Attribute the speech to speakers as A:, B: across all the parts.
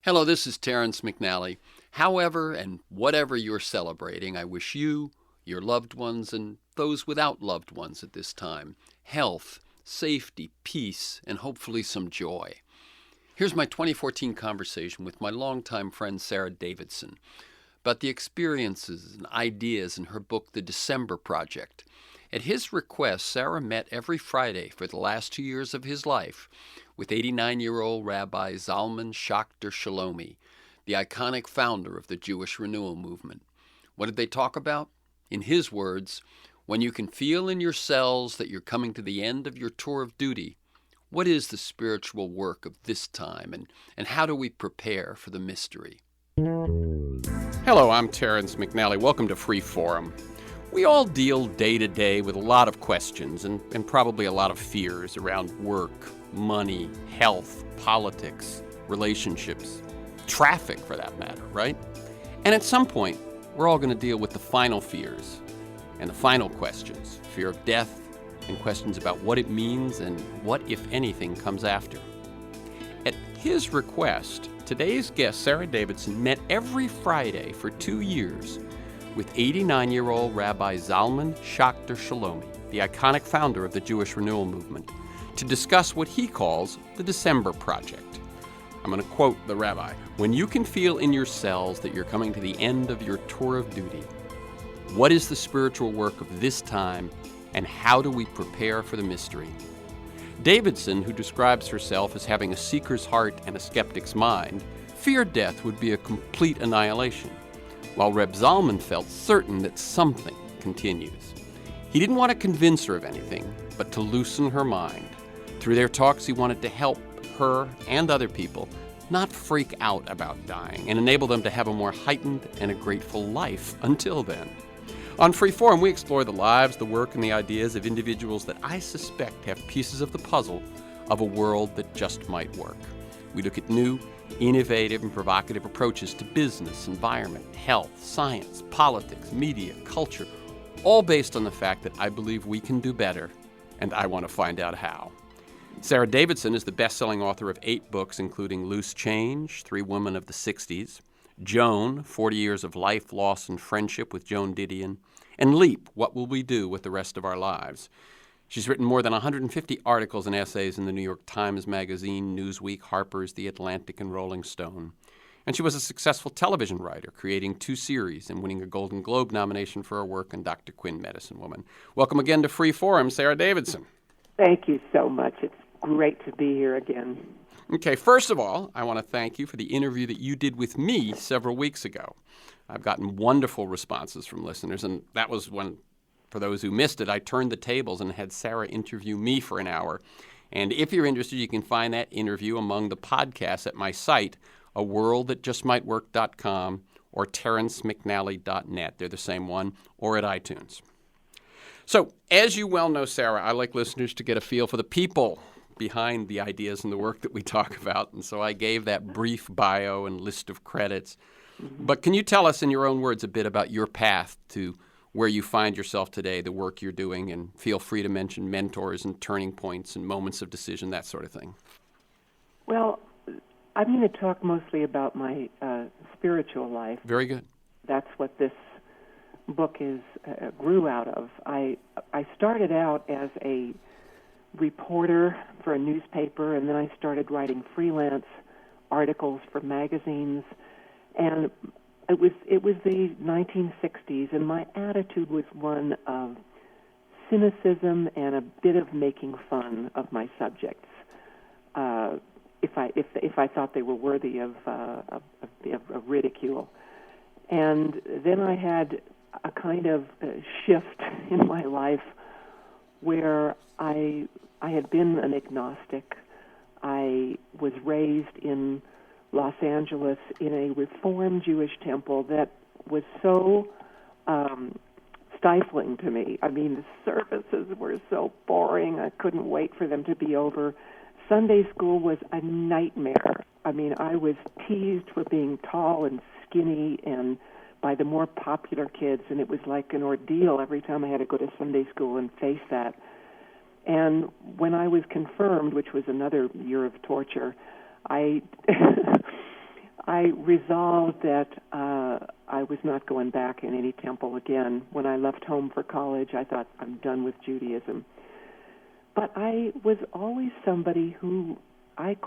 A: Hello, this is Terrence McNally. However and whatever you're celebrating, I wish you, your loved ones, and those without loved ones at this time health, safety, peace, and hopefully some joy. Here's my 2014 conversation with my longtime friend SARA Davidson about the experiences and ideas in her book, The December Project. At his request, SARA met every Friday for the last 2 years of his life with 89-year-old Rabbi Zalman Shachter-Shalomi, the iconic founder of the Jewish Renewal movement. What did they talk about? In his words, when you can feel in your cells that you're coming to the end of your tour of duty, what is the spiritual work of this time, and how do we prepare for the mystery? Hello, I'm Terrence McNally. Welcome to Free Forum. We all deal day to day with a lot of questions and probably a lot of fears around work, money, health, politics, relationships, traffic for that matter, right? And at some point, we're all going to deal with the final fears and the final questions, fear of death and questions about what it means and what, if anything, comes after. At his request, today's guest, SARA Davidson, met every Friday for 2 years with 89-year-old Rabbi Zalman Shachter-Shalomi, the iconic founder of the Jewish Renewal movement, to discuss what he calls the December Project. I'm going to quote the rabbi. When you can feel in your cells that you're coming to the end of your tour of duty, what is the spiritual work of this time, and how do we prepare for the mystery? Davidson, who describes herself as having a seeker's heart and a skeptic's mind, feared death would be a complete annihilation, while Reb Zalman felt certain that something continues. He didn't want to convince her of anything, but to loosen her mind. Through their talks, he wanted to help her and other people not freak out about dying and enable them to have a more heightened and a grateful life until then. On Freeform, we explore the lives, the work, and the ideas of individuals that I suspect have pieces of the puzzle of a world that just might work. We look at new, innovative, and provocative approaches to business, environment, health, science, politics, media, culture, all based on the fact that I believe we can do better, and I want to find out how. SARA Davidson is the best-selling author of 8 books, including Loose Change, 3 Women of the 60s, Joan, 40 Years of Life, Loss, and Friendship with Joan Didion, and Leap, What Will We Do with the Rest of Our Lives? She's written more than 150 articles and essays in the New York Times Magazine, Newsweek, Harper's, The Atlantic, and Rolling Stone. And she was a successful television writer, creating 2 series and winning a Golden Globe nomination for her work on Dr. Quinn, Medicine Woman. Welcome again to Free Forum, SARA Davidson.
B: Thank you so much. It's great to be here again.
A: Okay, first of all, I want to thank you for the interview that you did with me several weeks ago. I've gotten wonderful responses from listeners, and that was when, for those who missed it, I turned the tables and had SARA interview me for an hour. And if you're interested, you can find that interview among the podcasts at my site, aworldthatjustmightwork.com or terrencemcnally.net. They're the same one, or at iTunes. So, as you well know, SARA, I like listeners to get a feel for the people behind the ideas and the work that we talk about. And so I gave that brief bio and list of credits. But can you tell us in your own words a bit about your path to where you find yourself today, the work you're doing, and feel free to mention mentors and turning points and moments of decision, that sort of thing?
B: Well, I'm going to talk mostly about my spiritual life.
A: Very good.
B: That's what this book grew out of. I started out as a reporter for a newspaper, and then I started writing freelance articles for magazines. And it was the 1960s, and my attitude was one of cynicism and a bit of making fun of my subjects, if I thought they were worthy of ridicule. And then I had a kind of shift in my life where I had been an agnostic. I was raised in Los Angeles in a Reformed Jewish temple that was so stifling to me. I mean, the services were so boring. I couldn't wait for them to be over. Sunday school was a nightmare. I mean, I was teased for being tall and skinny and by the more popular kids, and it was like an ordeal every time I had to go to Sunday school and face that. And when I was confirmed, which was another year of torture, I I resolved that I was not going back in any temple again. When I left home for college, I thought, I'm done with Judaism. But I was always somebody who I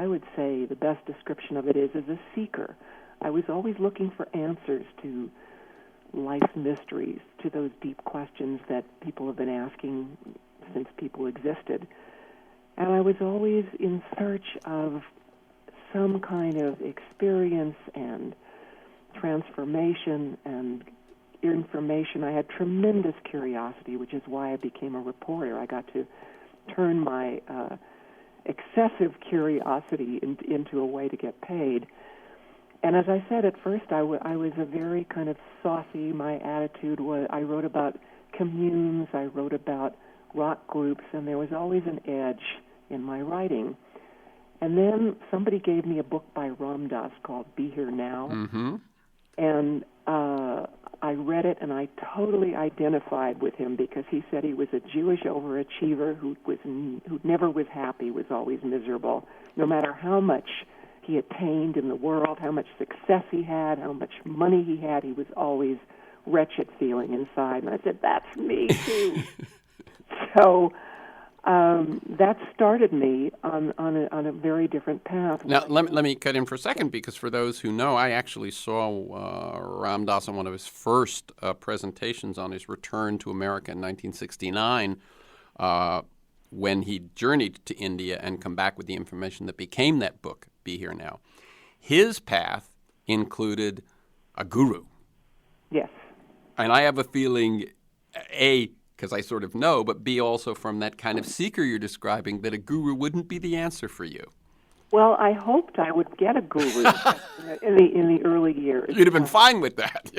B: would say the best description of it is a seeker. I was always looking for answers to life's mysteries, to those deep questions that people have been asking since people existed. And I was always in search of some kind of experience and transformation and information. I had tremendous curiosity, which is why I became a reporter. I got to turn my excessive curiosity into a way to get paid. And as I said, at first I was a very kind of saucy. My attitude was, I wrote about communes, I wrote about rock groups, and there was always an edge in my writing. And then somebody gave me a book by Ram Dass called Be Here Now.
A: Mm-hmm.
B: And I read it, and I totally identified with him because he said he was a Jewish overachiever who never was happy, was always miserable. No matter how much he attained in the world, how much success he had, how much money he had, he was always wretched feeling inside. And I said, that's me too. So that started me on a very different path.
A: Now, let me cut in for a second, because for those who know, I actually saw Ram Dass on one of his first presentations on his return to America in 1969, when he journeyed to India and come back with the information that became that book, Be Here Now. His path included a guru.
B: Yes.
A: And I have a feeling, A, because I sort of know, but B, also from that kind of seeker you're describing, that a guru wouldn't be the answer for you.
B: Well, I hoped I would get a guru in the early years.
A: You'd have been fine with that.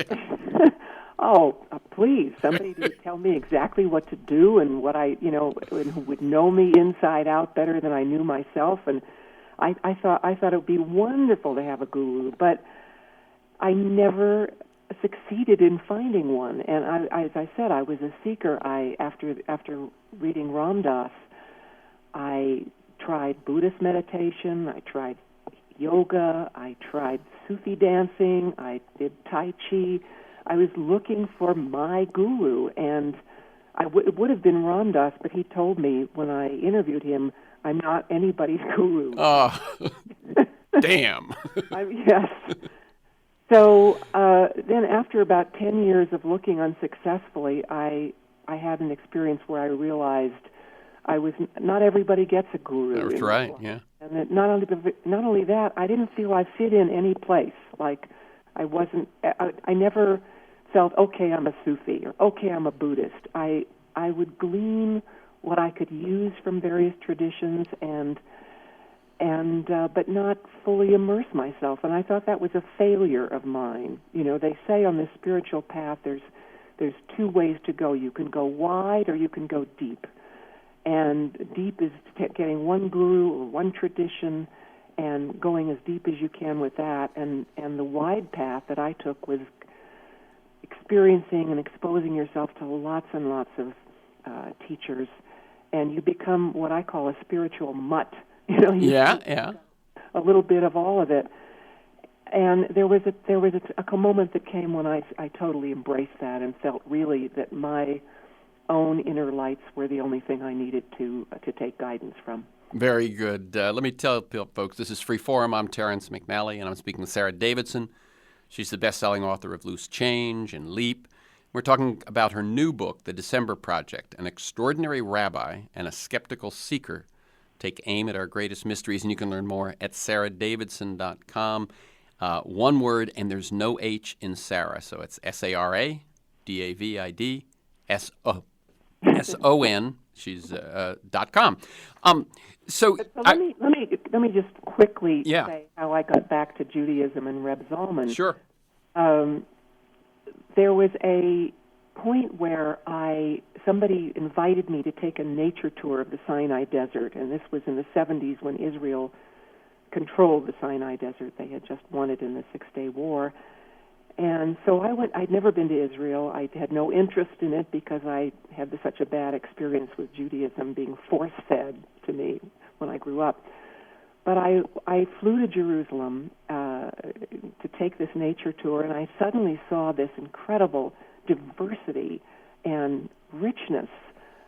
B: Oh, please, somebody to tell me exactly what to do and what and who would know me inside out better than I knew myself. And I thought it would be wonderful to have a guru, but I never succeeded in finding one. And as I said, I was a seeker. After reading Ram Dass, I tried Buddhist meditation, I tried yoga, I tried Sufi dancing, I did Tai Chi. I was looking for my guru, and it would have been Ram Dass, but he told me when I interviewed him, I'm not anybody's guru.
A: Oh, damn.
B: Yes. So then after about 10 years of looking unsuccessfully, I had an experience where I realized not everybody gets a guru.
A: That's right, yeah.
B: And that not only that, I didn't feel I fit in any place. Like I never felt, okay, I'm a Sufi, or okay, I'm a Buddhist. I would glean what I could use from various traditions but not fully immerse myself. And I thought that was a failure of mine. You know, they say on the spiritual path there's two ways to go. You can go wide or you can go deep. And deep is getting one guru or one tradition and going as deep as you can with that. And the wide path that I took was experiencing and exposing yourself to lots and lots of teachers, and you become what I call a spiritual mutt. You know, a little bit of all of it. And there was a moment that came when I totally embraced that and felt really that my own inner lights were the only thing I needed to take guidance from.
A: Very good. Let me tell folks, this is Free Forum. I'm Terrence McNally, and I'm speaking with SARA Davidson. She's the best-selling author of Loose Change and Leap. We're talking about her new book, The December Project, An Extraordinary Rabbi and a Skeptical Seeker Take Aim at Our Greatest Mysteries, and you can learn more at saradavidson.com. One word, and there's no H in Sarah, so it's SARADAVIDSON. She's .com. So
B: let me just quickly say how I got back to Judaism and Reb Zalman.
A: Sure.
B: There was a point where somebody invited me to take a nature tour of the Sinai Desert, and this was in the 70s when Israel controlled the Sinai Desert. They had just won it in the Six-Day War. And so I went. I'd never been to Israel. I had no interest in it because I had such a bad experience with Judaism being force-fed to me when I grew up. But I flew to Jerusalem take this nature tour, and I suddenly saw this incredible diversity and richness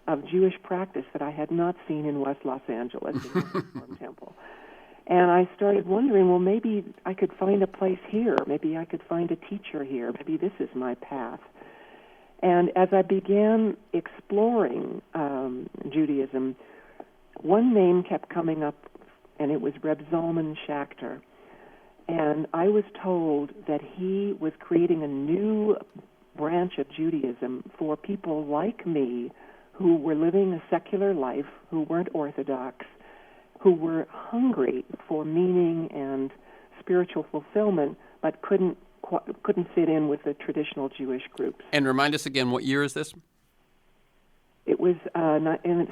B: of Jewish practice that I had not seen in West Los Angeles in the Reform Temple. And I started wondering, well, maybe I could find a place here. Maybe I could find a teacher here. Maybe this is my path. And as I began exploring Judaism, one name kept coming up, and it was Rabbi Zalman Shachter. And I was told that he was creating a new branch of Judaism for people like me who were living a secular life, who weren't Orthodox, who were hungry for meaning and spiritual fulfillment, but couldn't fit in with the traditional Jewish groups.
A: And remind us again, what year is this?
B: It was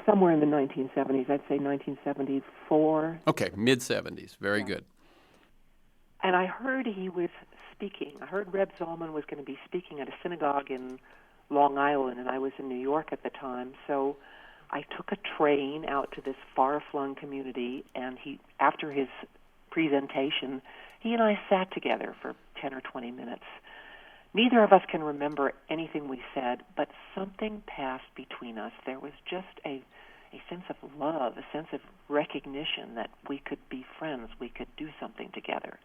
B: somewhere in the 1970s. I'd say 1974.
A: Okay, mid-70s. Very good.
C: And I heard he was speaking. I heard Reb Zalman was going to be speaking at a synagogue in Long Island, and I was in New York at the time. So I took a train out to this far-flung community, and after his presentation, he and I sat together for 10 or 20 minutes. Neither of us can remember anything we said, but something passed between us. There was just a sense of love, a sense of recognition that we could be friends, we could do something together.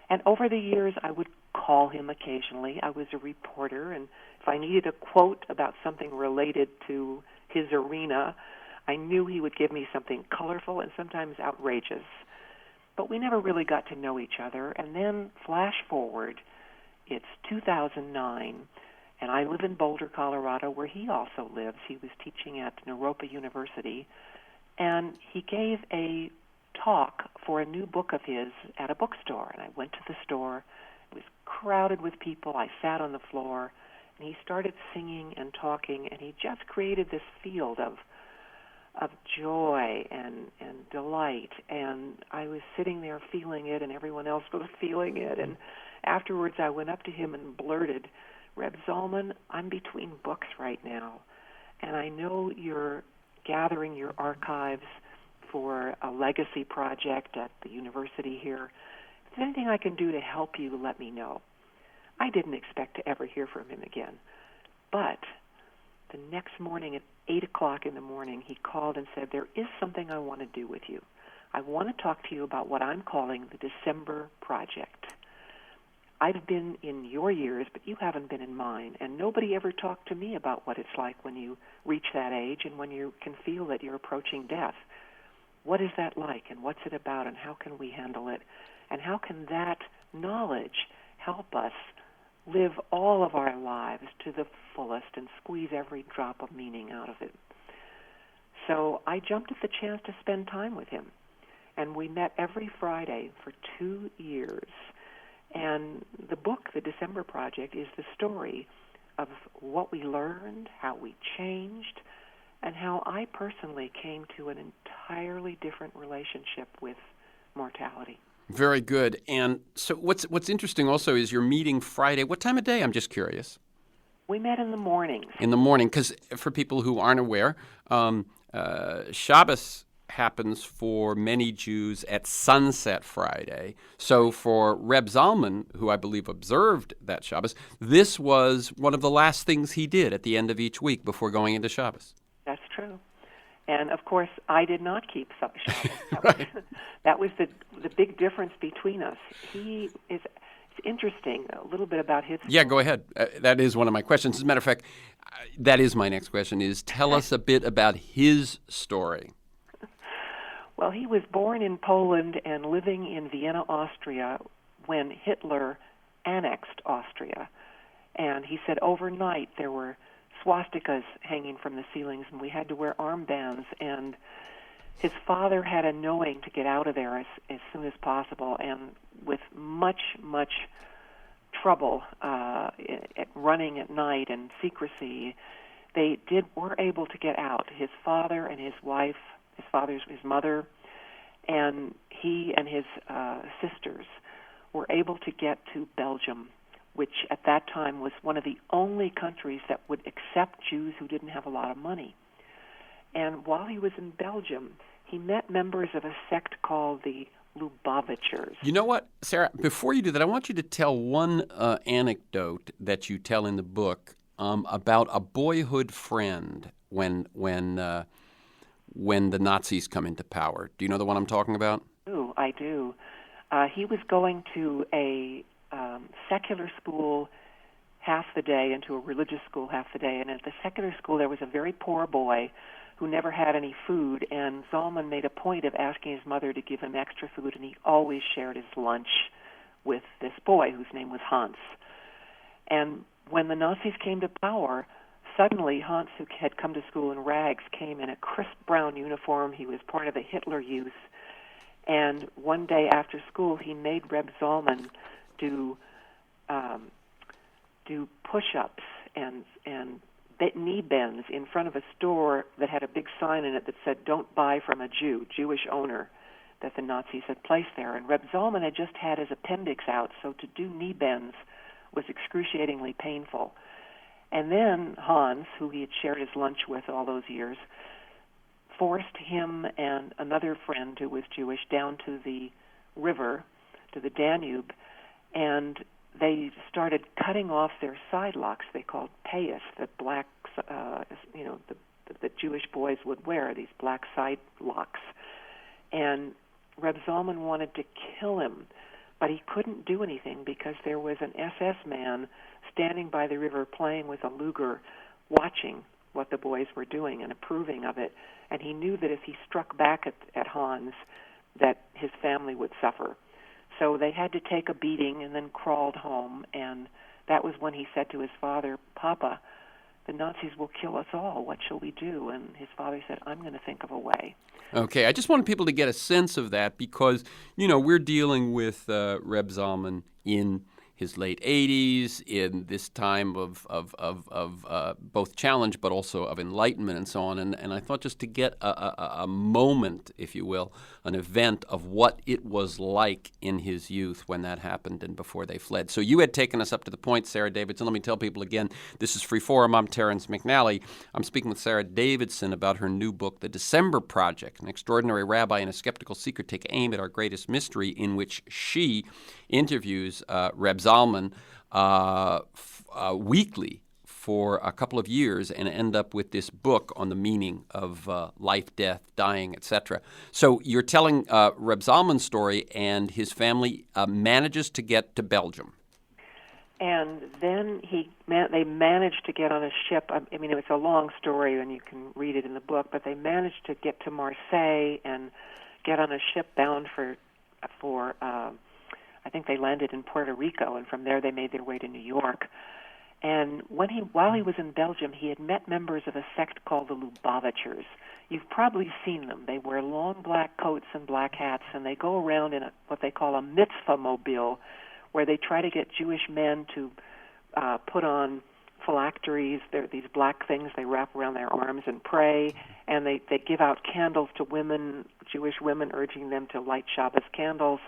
C: And over the years, I would call him occasionally. I was a reporter, and if I needed a quote about something related to his arena, I knew he would give me something colorful and sometimes outrageous. But we never really got to know each other. And then, flash forward, it's 2009, and I live in Boulder, Colorado, where he also lives. He was teaching at Naropa University, and he gave a talk for a new book of his at a bookstore. And I went to the store. It was crowded with people. I sat on the floor, and he started singing and talking, and he just created this field of joy and delight. And I was sitting there feeling it, and everyone else was feeling it. And afterwards, I went up to him and blurted, "Reb Zalman, I'm between books right now, and I know you're gathering your archives for a legacy project at the university here. If there's anything I can do to help you, let me know." I didn't expect to ever hear from him again. But the next morning at 8 o'clock in the morning, he called and said, "There is something I want to do with you. I want to talk to you about what I'm calling the December Project. I've been in your years, but you haven't been in mine, and nobody ever talked to me about what it's like when you reach that age and when you can feel that you're approaching death. What is that like, and what's it about, and how can we handle it? And how can that knowledge help us live all of our lives to the fullest and squeeze every drop of meaning out of it?" So I jumped at the chance to spend time with him, and we met every Friday for 2 years. And the book, The December Project, is the story of what we learned, how we changed, and how I personally came to an entirely different relationship with mortality.
A: Very good. And so what's interesting also is you're meeting Friday. What time of day? I'm just curious.
C: We met in the mornings.
A: In the morning, because for people who aren't aware, Shabbos happens for many Jews at sunset Friday. So for Reb Zalman, who I believe observed that Shabbos, this was one of the last things he did at the end of each week before going into Shabbos.
C: That's true. And, of course, I did not keep Shabbos.
A: Right.
C: That was the big difference between us. It's interesting, a little bit about his story.
A: Yeah, go ahead. That is one of my questions. As a matter of fact, that is my next question, is tell us a bit about his story.
C: Well, he was born in Poland and living in Vienna, Austria, when Hitler annexed Austria. And he said overnight there were swastikas hanging from the ceilings, and we had to wear armbands. And his father had a knowing to get out of there as soon as possible, and with much trouble running at night and secrecy, they were able to get out. His father and his wife, his mother, and he and his sisters were able to get to Belgium, which at that time was one of the only countries that would accept Jews who didn't have a lot of money. And while he was in Belgium, he met members of a sect called the Lubavitchers.
A: You know what, Sarah? Before you do that, I want you to tell one anecdote that you tell in the book about a boyhood friend when the Nazis come into power. Do you know the one I'm talking about?
C: I do. He was going to a secular school half the day and to a religious school half the day. And at the secular school, there was a very poor boy who never had any food, and Zalman made a point of asking his mother to give him extra food, and he always shared his lunch with this boy whose name was Hans. And when the Nazis came to power, suddenly Hans, who had come to school in rags, came in a crisp brown uniform. He was part of the Hitler Youth. And one day after school, he made Reb Zalman do push-ups and knee bends in front of a store that had a big sign in it that said, "Don't buy from a Jewish owner," that the Nazis had placed there. And Reb Zalman had just had his appendix out, so to do knee bends was excruciatingly painful. And then Hans, who he had shared his lunch with all those years, forced him and another friend who was Jewish down to the river, to the Danube, and they started cutting off their side locks. They called payas, the black, the Jewish boys would wear, these black side locks. And Reb Zalman wanted to kill him, but he couldn't do anything because there was an SS man standing by the river playing with a Luger, watching what the boys were doing and approving of it. And he knew that if he struck back at Hans, that his family would suffer. So they had to take a beating and then crawled home. And that was when he said to his father, "Papa, the Nazis will kill us all. What shall we do?" And his father said, "I'm going to think of a way."
A: Okay, I just wanted people to get a sense of that because, we're dealing with Reb Zalman in his late 80s, in this time of both challenge but also of enlightenment and so on. And I thought just to get a moment, if you will, an event of what it was like in his youth when that happened and before they fled. So you had taken us up to the point, Sarah Davidson. Let me tell people again, this is Free Forum. I'm Terrence McNally. I'm speaking with Sarah Davidson about her new book, The December Project, An Extraordinary Rabbi and a Skeptical Seeker Take Aim at Our Greatest Mystery, in which she interviews Reb Zalman weekly for a couple of years and end up with this book on the meaning of life, death, dying, etc. So you're telling Reb Zalman's story, and his family manages to get to Belgium.
C: And then they managed to get on a ship. I mean, it's a long story, and you can read it in the book, but they managed to get to Marseille and get on a ship bound for I think they landed in Puerto Rico, and from there they made their way to New York. And while he was in Belgium, he had met members of a sect called the Lubavitchers. You've probably seen them. They wear long black coats and black hats, and they go around in what they call a mitzvah mobile, where they try to get Jewish men to put on phylacteries. They're these black things they wrap around their arms and pray, and they give out candles to women, Jewish women, urging them to light Shabbos candles.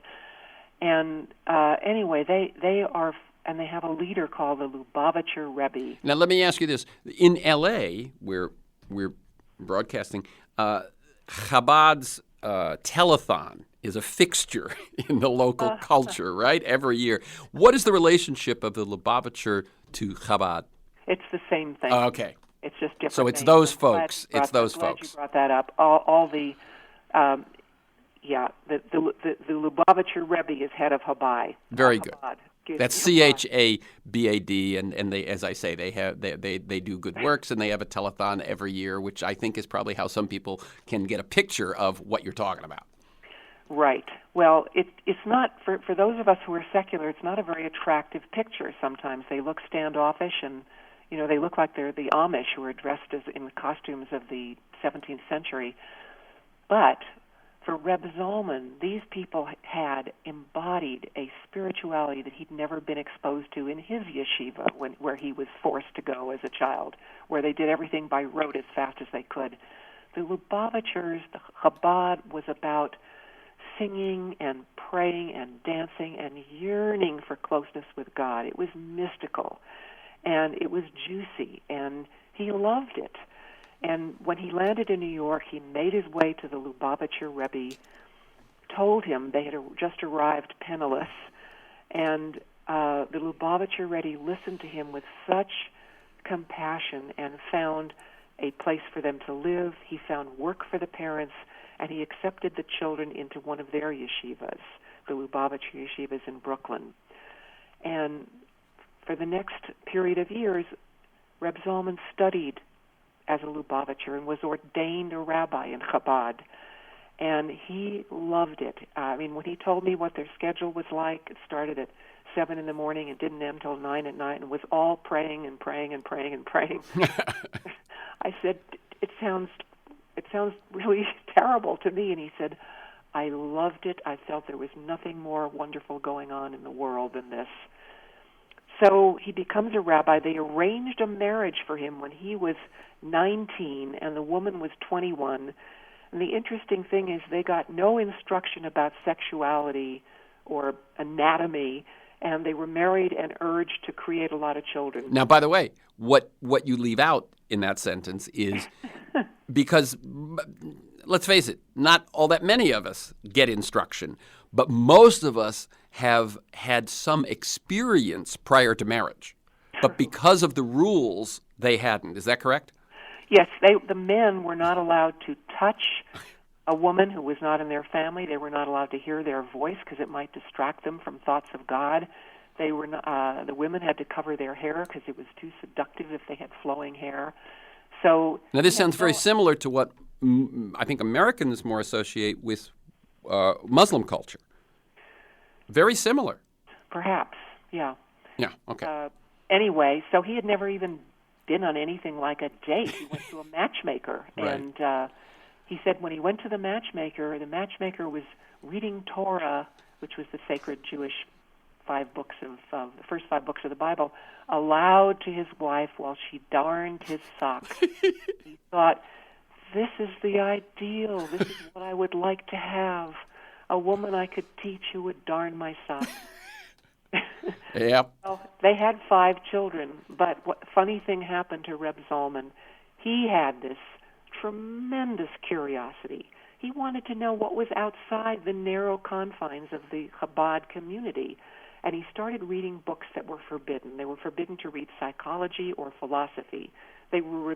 C: And anyway, they are, and they have a leader called the Lubavitcher Rebbe.
A: Now, let me ask you this. In L.A., where we're broadcasting, Chabad's telethon is a fixture in the local culture, right, every year. What is the relationship of the Lubavitcher to Chabad?
C: It's the same thing.
A: Okay.
C: It's just different.
A: So it's
C: names.
A: those folks. It's those
C: glad
A: folks.
C: You brought that up. All the... the Lubavitcher Rebbe is head of Chabad.
A: Very good. That's Chabad, and they, as I say, they do good works, and they have a telethon every year, which I think is probably how some people can get a picture of what you're talking about.
C: Right. Well, it's not for those of us who are secular. It's not a very attractive picture. Sometimes they look standoffish, and they look like they're the Amish who are dressed in the costumes of the 17th century. But for Reb Zalman, these people had embodied a spirituality that he'd never been exposed to in his yeshiva, where he was forced to go as a child, where they did everything by rote as fast as they could. The Lubavitchers, the Chabad, was about singing and praying and dancing and yearning for closeness with God. It was mystical, and it was juicy, and he loved it. And when he landed in New York, he made his way to the Lubavitcher Rebbe told him they had just arrived penniless, and the Lubavitcher Rebbe listened to him with such compassion and found a place for them to live. He found work for the parents, and he accepted the children into one of their yeshivas, the Lubavitcher yeshivas in Brooklyn. And for the next period of years, Reb Zalman studied as a Lubavitcher and was ordained a rabbi in Chabad. And he loved it. I mean, when he told me what their schedule was like, it started at 7 in the morning and didn't end until 9 at night, and was all praying and praying and praying and praying. I said, it sounds really terrible to me. And he said, I loved it. I felt there was nothing more wonderful going on in the world than this. So he becomes a rabbi. They arranged a marriage for him when he was 19 and the woman was 21. And the interesting thing is they got no instruction about sexuality or anatomy, and they were married and urged to create a lot of children.
A: Now, by the way, what you leave out in that sentence is because, let's face it, not all that many of us get instruction, but most of us have had some experience prior to marriage. But because of the rules, they hadn't. Is that correct?
C: Yes, the men were not allowed to touch a woman who was not in their family. They were not allowed to hear their voice because it might distract them from thoughts of God. They were the women had to cover their hair because it was too seductive if they had flowing hair. So
A: now this sounds very similar to what I think Americans more associate with Muslim culture. Very similar.
C: Perhaps, yeah.
A: Yeah. Okay.
C: Anyway, so he had never even been on anything like a date. He went to a matchmaker,
A: Right.
C: and he said when he went to the matchmaker was reading Torah, which was the sacred Jewish the first 5 books of the Bible, aloud to his wife while she darned his socks. He thought, this is the ideal. This is what I would like to have. A woman I could teach who would darn my socks.
A: Yep.
C: Well, they had 5 children, but what funny thing happened to Reb Zalman. He had this tremendous curiosity. He wanted to know what was outside the narrow confines of the Chabad community, and he started reading books that were forbidden. They were forbidden to read psychology or philosophy. They were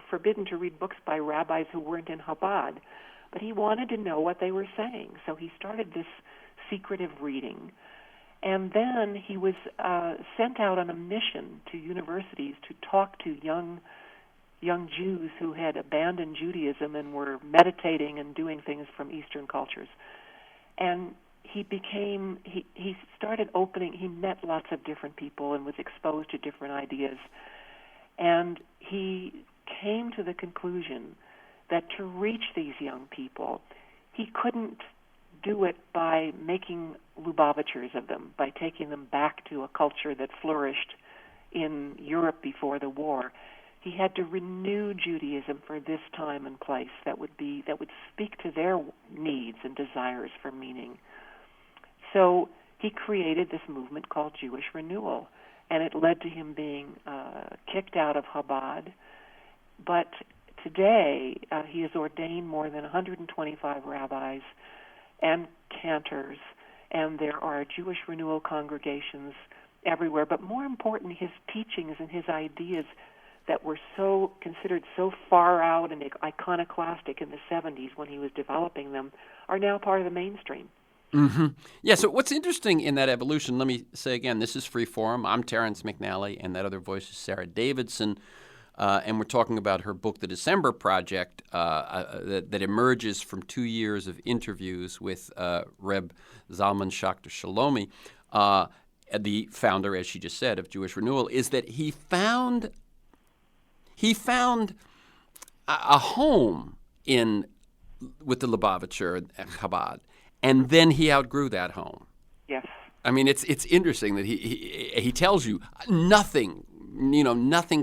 C: forbidden to read books by rabbis who weren't in Chabad, but he wanted to know what they were saying, so he started this secretive reading. And then he was sent out on a mission to universities to talk to young Jews who had abandoned Judaism and were meditating and doing things from Eastern cultures. And he started opening, he met lots of different people and was exposed to different ideas. And he came to the conclusion that to reach these young people, he couldn't do it by making Lubavitchers of them, by taking them back to a culture that flourished in Europe before the war. He had to renew Judaism for this time and place that would speak to their needs and desires for meaning. So he created this movement called Jewish Renewal, and it led to him being kicked out of Chabad. But today he has ordained more than 125 rabbis and cantors, and there are Jewish Renewal congregations everywhere. But more important, his teachings and his ideas that were considered so far out and iconoclastic in the 70s when he was developing them are now part of the mainstream.
A: Mm-hmm. Yeah, so what's interesting in that evolution, let me say again, this is Freeform. I'm Terrence McNally, and that other voice is SARA Davidson. And we're talking about her book, The December Project, that emerges from 2 years of interviews with Reb Zalman Shachter-Shalomi, the founder, as she just said, of Jewish Renewal, is that he found a home with the Lubavitcher at Chabad, and then he outgrew that home.
C: Yes.
A: I mean, it's interesting that he tells you nothing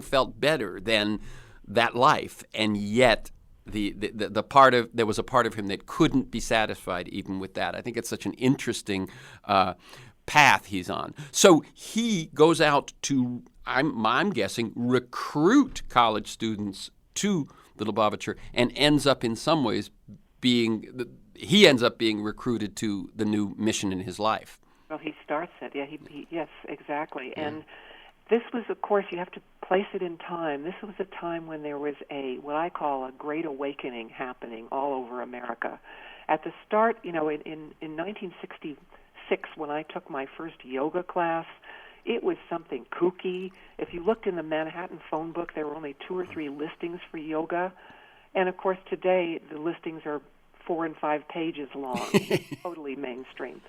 A: felt better than that life, and yet there was a part of him that couldn't be satisfied even with that. I think it's such an interesting path he's on. So he goes out to, I'm guessing, recruit college students to the Lubavitcher, and ends up in some ways being he ends up being recruited to the new mission in his life.
C: Well, he starts it. Yeah, yes, exactly. Yeah. And this was, of course, you have to place it in time. This was a time when there was what I call a great awakening happening all over America. At the start, in 1966, when I took my first yoga class, it was something kooky. If you looked in the Manhattan phone book, there were only 2 or 3 listings for yoga. And, of course, today the listings are 4 and 5 pages long, totally mainstream.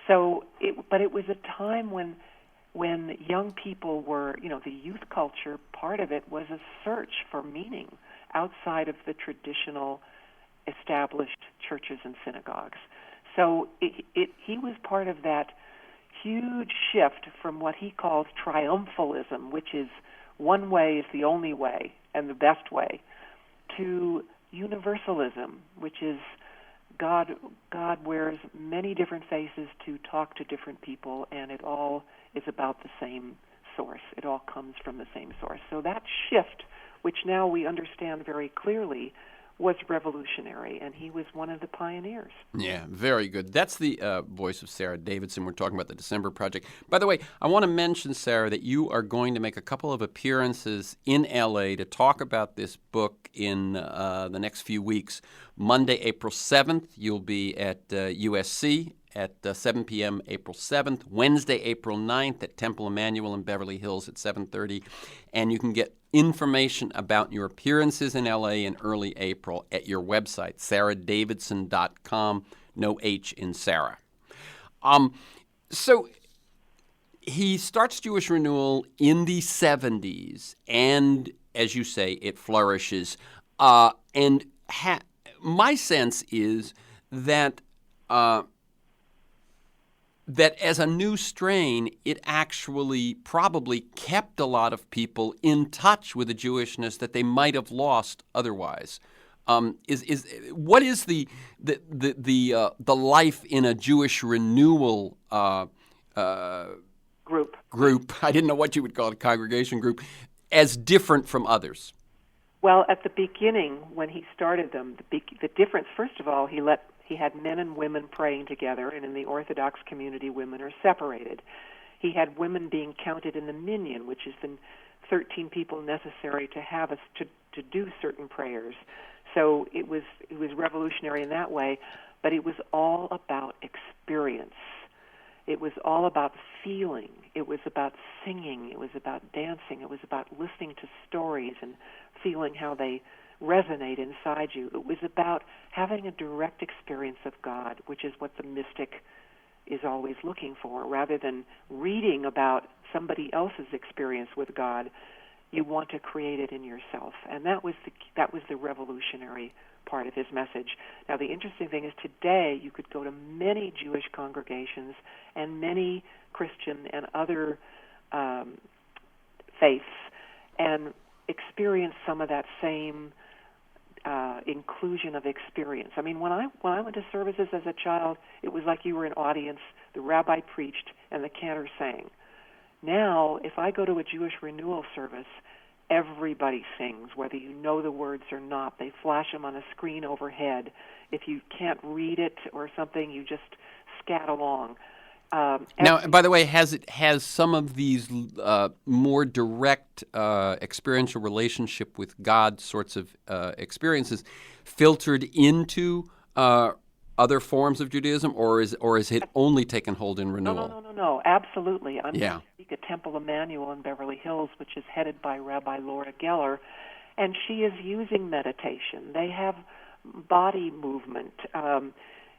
C: So, but it was a time when young people were, the youth culture, part of it was a search for meaning outside of the traditional established churches and synagogues. So he was part of that huge shift from what he calls triumphalism, which is one way is the only way and the best way, to universalism, which is God wears many different faces to talk to different people, and it all is about the same source. It all comes from the same source. So that shift, which now we understand very clearly, was revolutionary, and he was one of the pioneers.
A: Yeah, very good. That's the voice of SARA Davidson. We're talking about the December Project. By the way, I want to mention, Sarah, that you are going to make a couple of appearances in L.A. to talk about this book in the next few weeks. Monday, April 7th, you'll be at USC at 7 p.m. April 7th. Wednesday, April 9th at Temple Emmanuel in Beverly Hills at 7:30. And you can get information about your appearances in L.A. in early April at your website, saradavidson.com, no H in Sarah. So he starts Jewish Renewal in the 70s, and as you say, it flourishes. My sense is that that as a new strain, it actually probably kept a lot of people in touch with the Jewishness that they might have lost otherwise. What is the life in a Jewish Renewal
C: group?
A: I didn't know what you would call it, a congregation group, as different from others.
C: Well, at the beginning, when he started them, the difference, first of all, he had men and women praying together, and in the Orthodox community, women are separated. He had women being counted in the minyan, which is the 13 people necessary to have us to do certain prayers. So it was revolutionary in that way, but it was all about experience. It was all about feeling. It was about singing. It was about dancing. It was about listening to stories and feeling how they resonate inside you. It was about having a direct experience of God, which is what the mystic is always looking for. Rather than reading about somebody else's experience with God, you want to create it in yourself. And that was the revolutionary part of his message. Now, the interesting thing is today you could go to many Jewish congregations and many Christian and other faiths and experience some of that same inclusion of experience. I mean, when I went to services as a child, it was like you were an audience, the rabbi preached, and the cantor sang. Now, if I go to a Jewish Renewal service, everybody sings, whether you know the words or not. They flash them on a screen overhead. If you can't read it or something, you just scat along.
A: Now, by the way, has some of these more direct experiential relationship with God sorts of experiences filtered into other forms of Judaism, or is it only taken hold in Renewal?
C: No, absolutely. I'm going to speak at Temple Emmanuel in Beverly Hills, which is headed by Rabbi Laura Geller, and she is using meditation. They have body movement.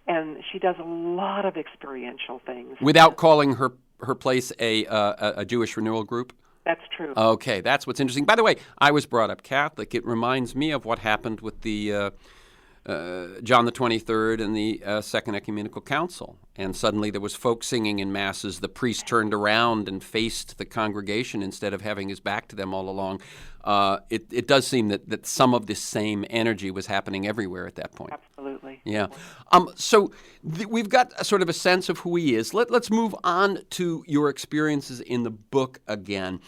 C: And she does a lot of experiential things.
A: Without calling her place a Jewish Renewal group?
C: That's true.
A: Okay, that's what's interesting. By the way, I was brought up Catholic. It reminds me of what happened with the John the 23rd and the Second Ecumenical Council. And suddenly there was folk singing in masses. The priest turned around and faced the congregation instead of having his back to them all along. It does seem that some of this same energy was happening everywhere at that point.
C: Absolutely.
A: Yeah. So we've got a sort of a sense of who he is. Let's move on to your experiences in the book again.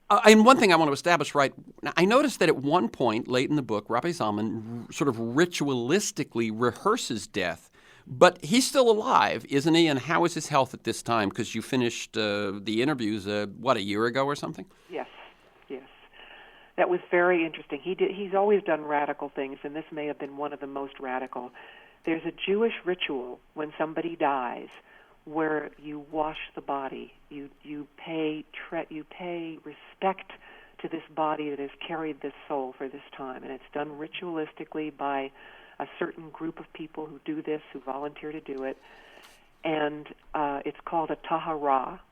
A: And one thing I want to establish, right, I noticed that at one point late in the book, Rabbi Zalman sort of ritualistically rehearses death, but he's still alive, isn't he? And how is his health at this time? Because you finished the interviews, a year ago or something?
C: Yes. That was very interesting. He's always done radical things, and this may have been one of the most radical. There's a Jewish ritual when somebody dies where you wash the body. You pay respect to this body that has carried this soul for this time, and it's done ritualistically by a certain group of people who do this, who volunteer to do it, and it's called a tahara,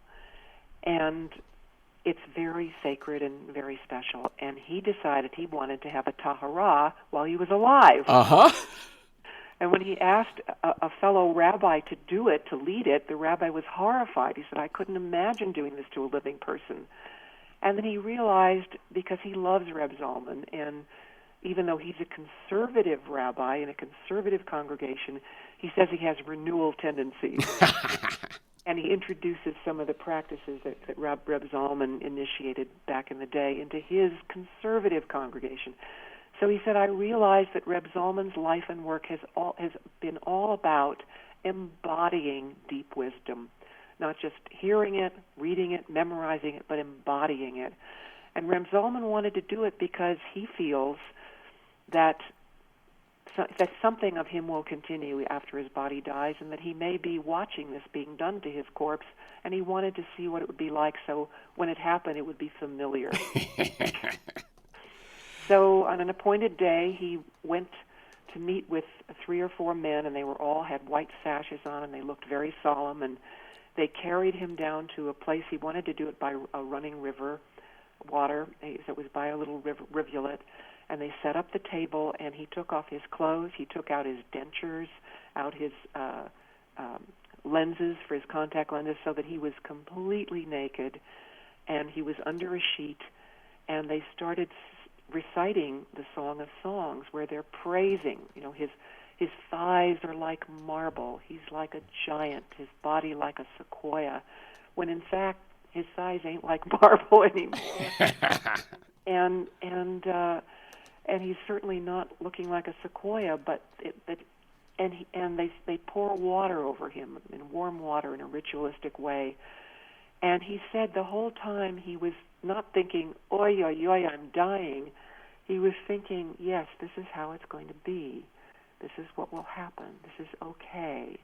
C: and it's very sacred and very special. And he decided he wanted to have a tahara while he was alive.
A: Uh-huh.
C: And when he asked a fellow rabbi to do it, to lead it, the rabbi was horrified. He said, I couldn't imagine doing this to a living person. And then he realized, because he loves Reb Zalman, and even though he's a conservative rabbi in a conservative congregation, he says he has renewal tendencies. And he introduces some of the practices that Reb Zalman initiated back in the day into his conservative congregation. So he said, I realized that Reb Zalman's life and work has been all about embodying deep wisdom, not just hearing it, reading it, memorizing it, but embodying it. And Reb Zalman wanted to do it because he feels that something of him will continue after his body dies, and that he may be watching this being done to his corpse, and he wanted to see what it would be like, so when it happened, it would be familiar. So on an appointed day, he went to meet with 3 or 4 men, and they all had white sashes on, and they looked very solemn, and they carried him down to a place. He wanted to do it by a running river, water. It was by a little rivulet. And they set up the table, and he took off his clothes. He took out his dentures, out his lenses for his contact lenses, so that he was completely naked, and he was under a sheet. And they started reciting the Song of Songs, where they're praising. His thighs are like marble. He's like a giant. His body like a sequoia, when in fact his thighs ain't like marble anymore. And he's certainly not looking like a sequoia, and they pour water over him, in warm water, in a ritualistic way. And he said the whole time he was not thinking, oy, oy, oy, I'm dying. He was thinking, yes, this is how it's going to be. This is what will happen. This is okay.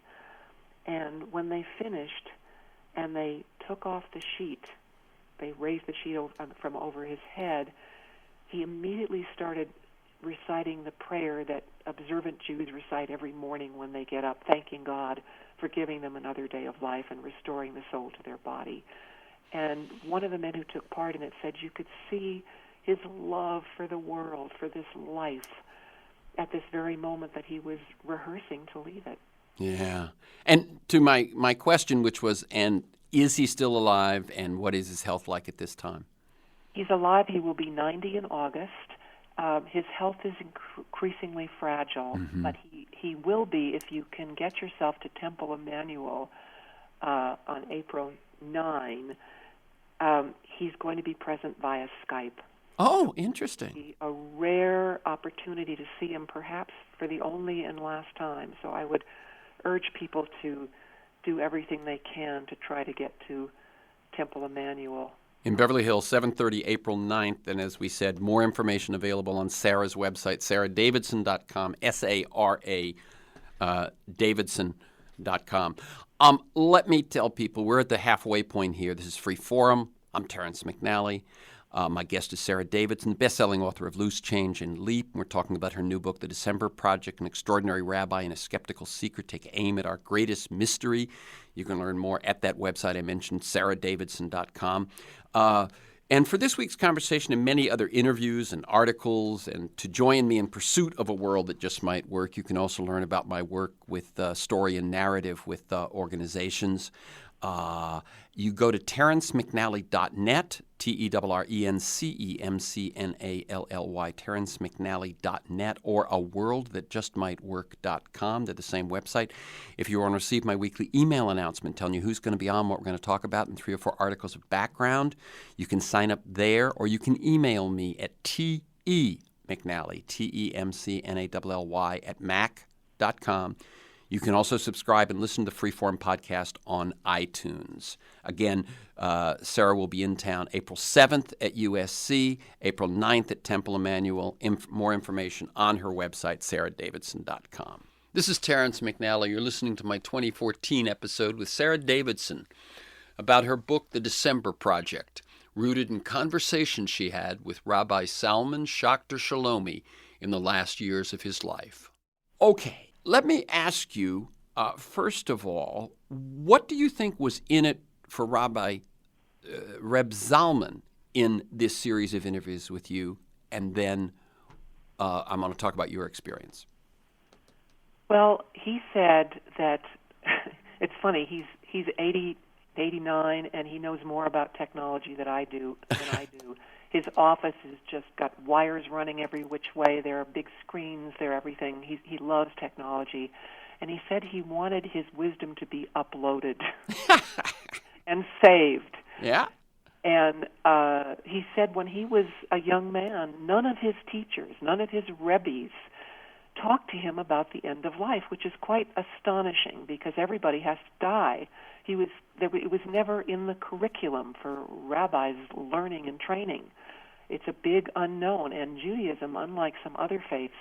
C: And when they finished and they took off the sheet, they raised the sheet from over his head, he immediately started reciting the prayer that observant Jews recite every morning when they get up, thanking God for giving them another day of life and restoring the soul to their body. And one of the men who took part in it said you could see his love for the world, for this life, at this very moment that he was rehearsing to leave it.
A: Yeah. And to my question, which was, and is he still alive, and what is his health like at this time?
C: He's alive. He will be 90 in August. His health is increasingly fragile, but he will be, if you can get yourself to Temple Emmanuel on April 9, he's going to be present via Skype.
A: Oh, interesting.
C: A rare opportunity to see him, perhaps for the only and last time. So I would urge people to do everything they can to try to get to Temple Emmanuel.
A: In Beverly Hills, 7:30, April 9th. And as we said, more information available on Sarah's website, SARADAVIDSON.com, SARA Davidson.com. Let me tell people, we're at the halfway point here. This is Free Forum. I'm Terrence McNally. My guest is Sarah Davidson, best-selling author of Loose Change and Leap. We're talking about her new book, The December Project, An Extraordinary Rabbi and a Skeptical Secret. Take aim at our greatest mystery. You can learn more at that website I mentioned, SarahDavidson.com. And for this week's conversation and many other interviews and articles, and to join me in pursuit of a world that just might work, you can also learn about my work with story and narrative with organizations. You go to TerenceMcNally.net, TerenceMcNally, TerenceMcNally.net, or aworldthatjustmightwork.com. They're the same website. If you want to receive my weekly email announcement telling you who's going to be on, what we're going to talk about, and 3 or 4 articles of background, you can sign up there, or you can email me at TeMcNally, TeMcNally, at mac.com. You can also subscribe and listen to the Freeform podcast on iTunes. Again, Sarah will be in town April 7th at USC, April 9th at Temple Emmanuel. More information on her website, saradavidson.com. This is Terence McNally. You're listening to my 2014 episode with Sarah Davidson about her book, The December Project, rooted in conversations she had with Rabbi Zalman Shachter-Shalomi in the last years of his life. Okay. Let me ask you, first of all, what do you think was in it for Reb Zalman in this series of interviews with you? And then I'm going to talk about your experience.
C: Well, he said that it's funny. He's 80, 89, and he knows more about technology than I do. His office has just got wires running every which way. There are big screens. There are everything. He loves technology. And he said he wanted his wisdom to be uploaded and saved.
A: Yeah.
C: And he said when he was a young man, none of his teachers, none of his rebbes talked to him about the end of life, which is quite astonishing because everybody has to die. It was never in the curriculum for rabbis learning and training. It's a big unknown, and Judaism, unlike some other faiths,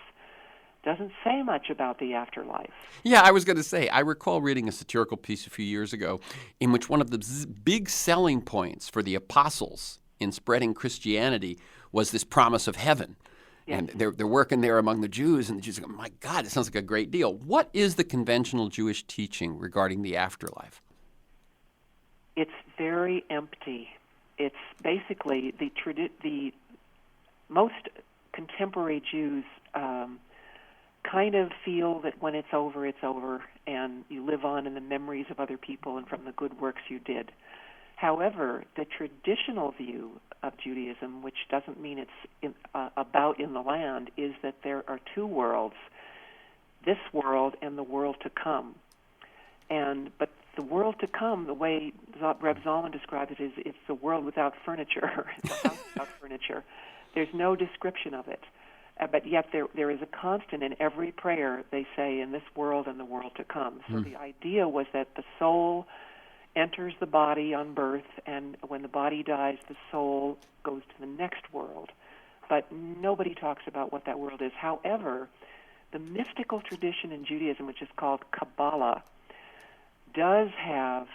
C: doesn't say much about the afterlife.
A: Yeah, I was going to say, I recall reading a satirical piece a few years ago in which one of the big selling points for the apostles in spreading Christianity was this promise of heaven. Yes. And they're working there among the Jews, and the Jews go, my God, it sounds like a great deal. What is the conventional Jewish teaching regarding the afterlife?
C: It's very empty. It's basically the most contemporary Jews kind of feel that when it's over, and you live on in the memories of other people and from the good works you did. However, the traditional view of Judaism, which doesn't mean it's about in the land, is that there are 2 worlds, this world and the world to come. But the world to come, the way Reb Zalman described it, is it's the world without furniture, it's a house without furniture. There's no description of it. But yet there is a constant in every prayer, they say, in this world and the world to come. So the idea was that the soul enters the body on birth, and when the body dies, the soul goes to the next world. But nobody talks about what that world is. However, the mystical tradition in Judaism, which is called Kabbalah, does have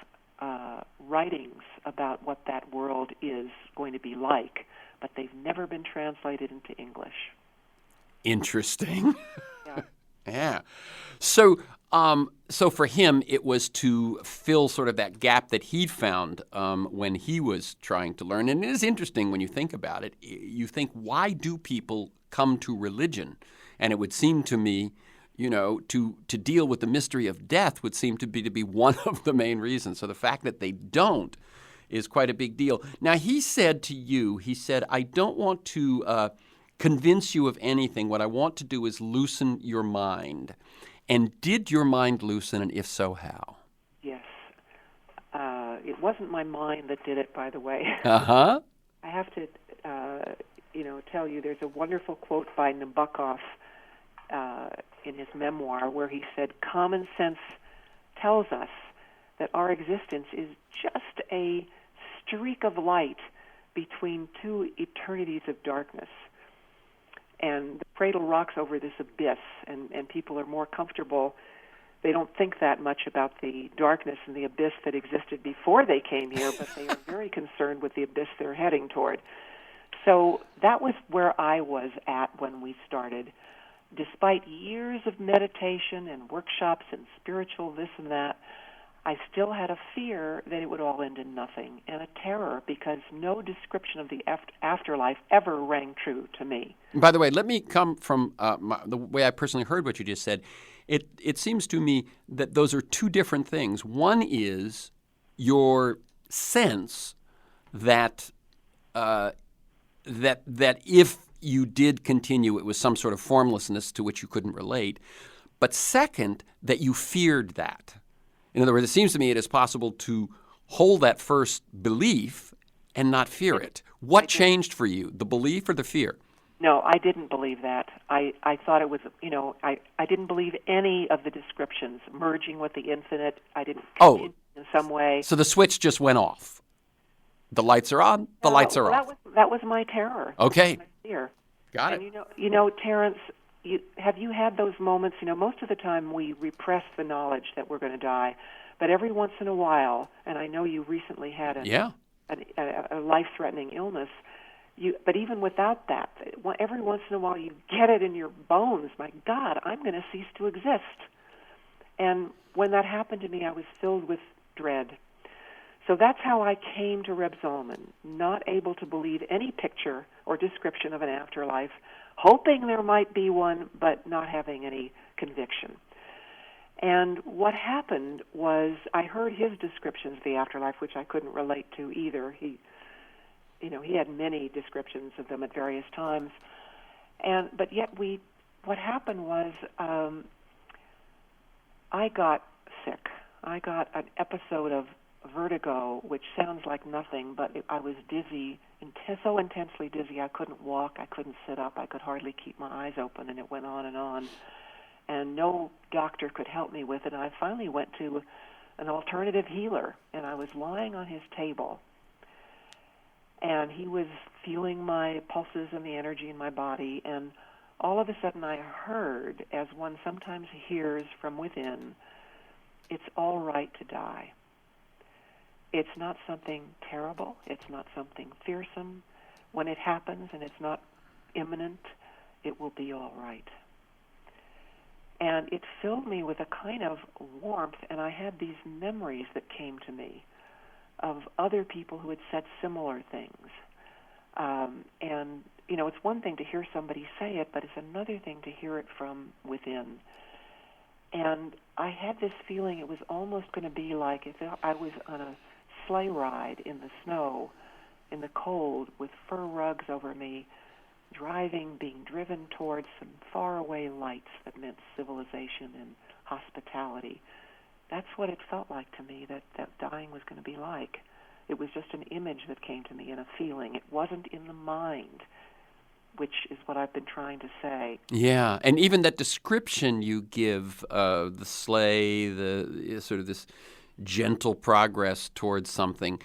C: writings about what that world is going to be like, but they've never been translated into English.
A: Interesting.
C: Yeah.
A: Yeah. So for him, it was to fill sort of that gap that he found when he was trying to learn. And it is interesting when you think about it. You think, why do people come to religion? And it would seem to me, to deal with the mystery of death would seem to be one of the main reasons. So the fact that they don't is quite a big deal. Now, he said to you, I don't want to convince you of anything. What I want to do is loosen your mind. And did your mind loosen, and if so, how?
C: Yes. It wasn't my mind that did it, by the way.
A: Uh-huh.
C: I have to, tell you, there's a wonderful quote by Nabokov in his memoir where he said, common sense tells us that our existence is just a streak of light between 2 eternities of darkness. And the cradle rocks over this abyss, and people are more comfortable. They don't think that much about the darkness and the abyss that existed before they came here, but they are very concerned with the abyss they're heading toward. So that was where I was at when we started. Despite years of meditation and workshops and spiritual this and that, I still had a fear that it would all end in nothing, and a terror because no description of the afterlife ever rang true to me.
A: By the way, let me come from the way I personally heard what you just said. It seems to me that those are 2 different things. One is your sense that that if you did continue, it was some sort of formlessness to which you couldn't relate. But second, that you feared that. In other words, it seems to me it is possible to hold that first belief and not fear it. What changed for you, the belief or the fear?
C: No, I didn't believe that. I thought it was, I didn't believe any of the descriptions, merging with the infinite. I didn't continue in some way.
A: So the switch just went off. The lights are on, the lights are off.
C: That was my terror.
A: Okay.
C: My fear.
A: Got it.
C: And Terrence, have you had those moments? Most of the time we repress the knowledge that we're going to die, but every once in a while, and I know you recently had a life-threatening illness, but even without that, every once in a while you get it in your bones, my God, I'm going to cease to exist. And when that happened to me, I was filled with dread. So that's how I came to Reb Zalman, not able to believe any picture or description of an afterlife, hoping there might be one, but not having any conviction. And what happened was I heard his descriptions of the afterlife, which I couldn't relate to either. He had many descriptions of them at various times. But yet what happened was I got sick. I got an episode of vertigo, which sounds like nothing, but I was dizzy, so intensely dizzy I couldn't walk, I couldn't sit up, I could hardly keep my eyes open, and it went on. And no doctor could help me with it, and I finally went to an alternative healer, and I was lying on his table, and he was feeling my pulses and the energy in my body, and all of a sudden I heard, as one sometimes hears from within, it's all right to die. It's not something terrible. It's not something fearsome. When it happens and it's not imminent, it will be all right. And it filled me with a kind of warmth, and I had these memories that came to me of other people who had said similar things. It's one thing to hear somebody say it, but it's another thing to hear it from within. And I had this feeling it was almost going to be like if I was on a sleigh ride in the snow, in the cold, with fur rugs over me, being driven towards some faraway lights that meant civilization and hospitality. That's what it felt like to me, that dying was going to be like. It was just an image that came to me and a feeling. It wasn't in the mind, which is what I've been trying to say.
A: Yeah, and even that description you give, the sleigh, the sort of this gentle progress towards something,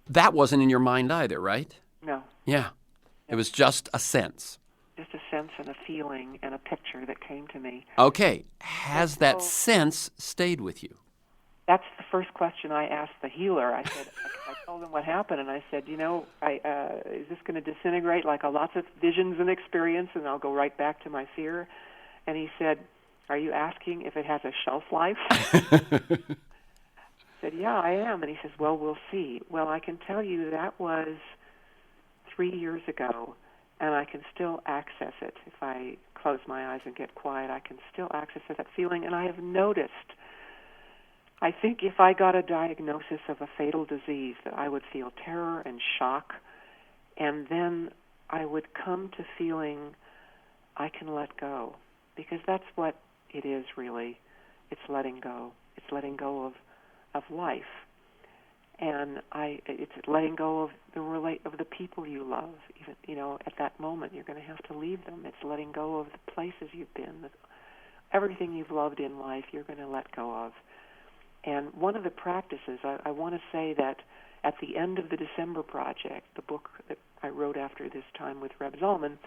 A: that wasn't in your mind either, right?
C: No.
A: Yeah. It was just a sense.
C: Just a sense and a feeling and a picture that came to me.
A: Okay. Has that sense stayed with you?
C: That's the first question I asked the healer. I told him what happened, and I said, is this going to disintegrate like lots of visions and experience, and I'll go right back to my fear? And he said, are you asking if it has a shelf life? I said, yeah, I am. And he says, well, we'll see. Well, I can tell you that was 3 years ago, and I can still access it. If I close my eyes and get quiet, I can still access that feeling. And I have noticed, I think if I got a diagnosis of a fatal disease, that I would feel terror and shock, and then I would come to feeling I can let go, because that's what it is really. It's letting go. It's letting go of life, and it's letting go of the people you love. Even at that moment, you're going to have to leave them. It's letting go of the places you've been, everything you've loved in life. You're going to let go of. And one of the practices, I want to say that at the end of the December Project, the book that I wrote after this time with Reb Zalman,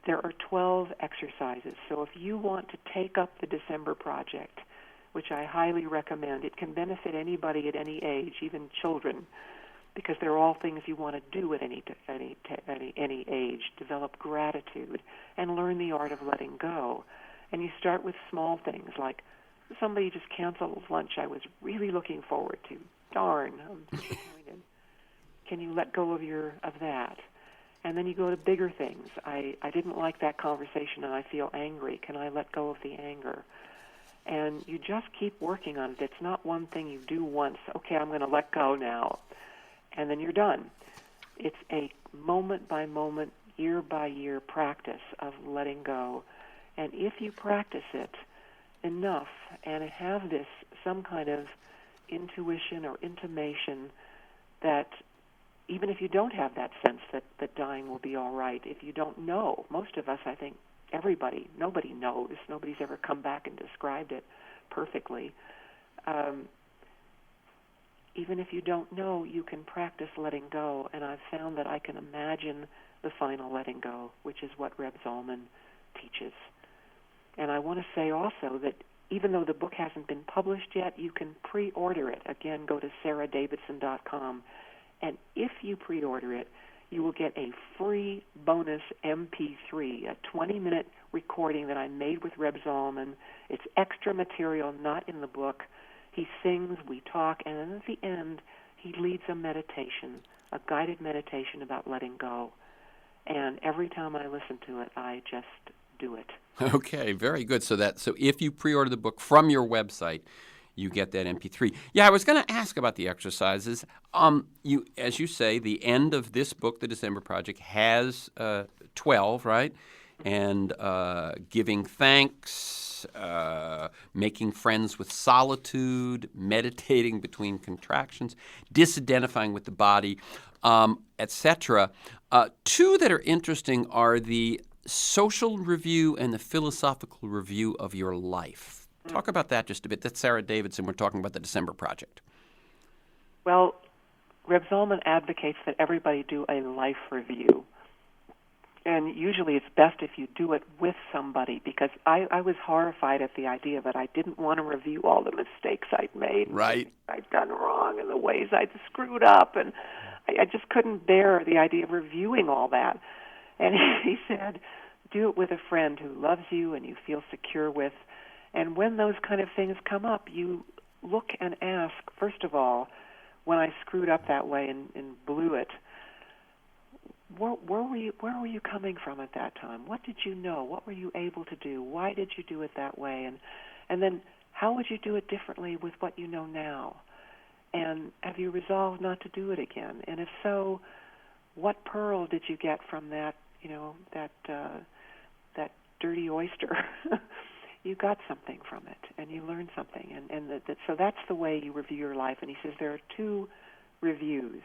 C: there are 12 exercises. So if you want to take up the December Project, which I highly recommend, it can benefit anybody at any age, even children, because they're all things you want to do at any age. Develop gratitude and learn the art of letting go. And you start with small things like, somebody just canceled lunch I was really looking forward to. Darn, I'm disappointed. Can you let go of that? And then you go to bigger things. I didn't like that conversation and I feel angry. Can I let go of the anger? And you just keep working on it. It's not one thing you do once, okay, I'm going to let go now, and then you're done. It's a moment-by-moment, year-by-year practice of letting go. And if you practice it enough and have this some kind of intuition or intimation that even if you don't have that sense that dying will be all right, if you don't know, most of us, I think, nobody knows. Nobody's ever come back and described it perfectly. Even if you don't know, you can practice letting go, and I've found that I can imagine the final letting go, which is what Reb Zalman teaches. And I want to say also that even though the book hasn't been published yet, you can pre-order it. Again, go to SARADAVIDSON.com, and if you pre-order it, you will get a free bonus MP3, a 20-minute recording that I made with Reb Zalman. It's extra material, not in the book. He sings, we talk, and then at the end, he leads a meditation, a guided meditation about letting go. And every time I listen to it, I just do it.
A: Okay, very good. So if you pre-order the book from your website, you get that MP3. Yeah, I was going to ask about the exercises. As you say, the end of this book, The December Project, has 12, right? And giving thanks, making friends with solitude, meditating between contractions, disidentifying with the body, etc. Two that are interesting are the social review and the philosophical review of your life. Talk about that just a bit. That's Sarah Davidson. We're talking about the December Project.
C: Well, Reb Zalman advocates that everybody do a life review. And usually it's best if you do it with somebody, because I was horrified at the idea that I didn't want to review all the mistakes I'd made,
A: right,
C: I'd done wrong, and the ways I'd screwed up, and I just couldn't bear the idea of reviewing all that. And he said, do it with a friend who loves you and you feel secure with. And when those kind of things come up, you look and ask, first of all, when I screwed up that way and blew it, where were you coming from at that time? What did you know? What were you able to do? Why did you do it that way? And then how would you do it differently with what you know now? And have you resolved not to do it again? And if so, what pearl did you get from that, that dirty oyster? You got something from it, and you learned something. So that's the way you review your life. And he says there are two reviews.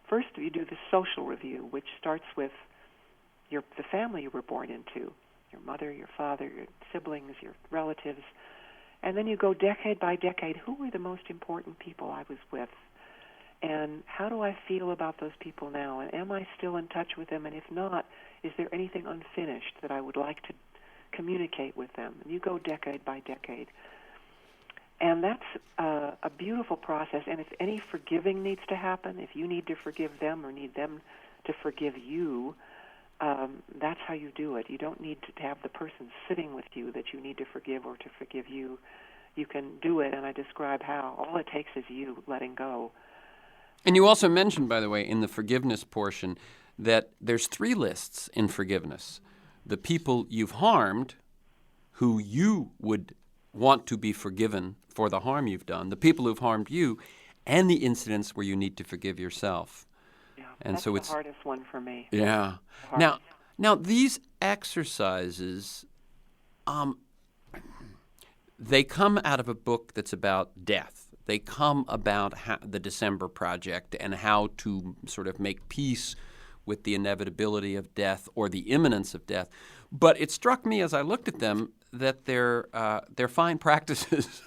C: First, you do the social review, which starts with the family you were born into, your mother, your father, your siblings, your relatives. And then you go decade by decade, who were the most important people I was with? And how do I feel about those people now? And am I still in touch with them? And if not, is there anything unfinished that I would like to communicate with them? And you go decade by decade. And that's a beautiful process. And if any forgiving needs to happen, if you need to forgive them or need them to forgive you, that's how you do it. You don't need to have the person sitting with you that you need to forgive or to forgive you. You can do it, and I describe how. All it takes is you letting go.
A: And you also mentioned, by the way, in the forgiveness portion, that there's 3 lists in forgiveness. The people you've harmed, who you would want to be forgiven for the harm you've done, the people who've harmed you, and the incidents where you need to forgive yourself.
C: Yeah,
A: and
C: that's
A: so it's
C: the hardest one for me.
A: Yeah. Now these exercises, they come out of a book that's about death. They come about the December Project and how to sort of make peace with the inevitability of death or the imminence of death. But it struck me as I looked at them that they're fine practices.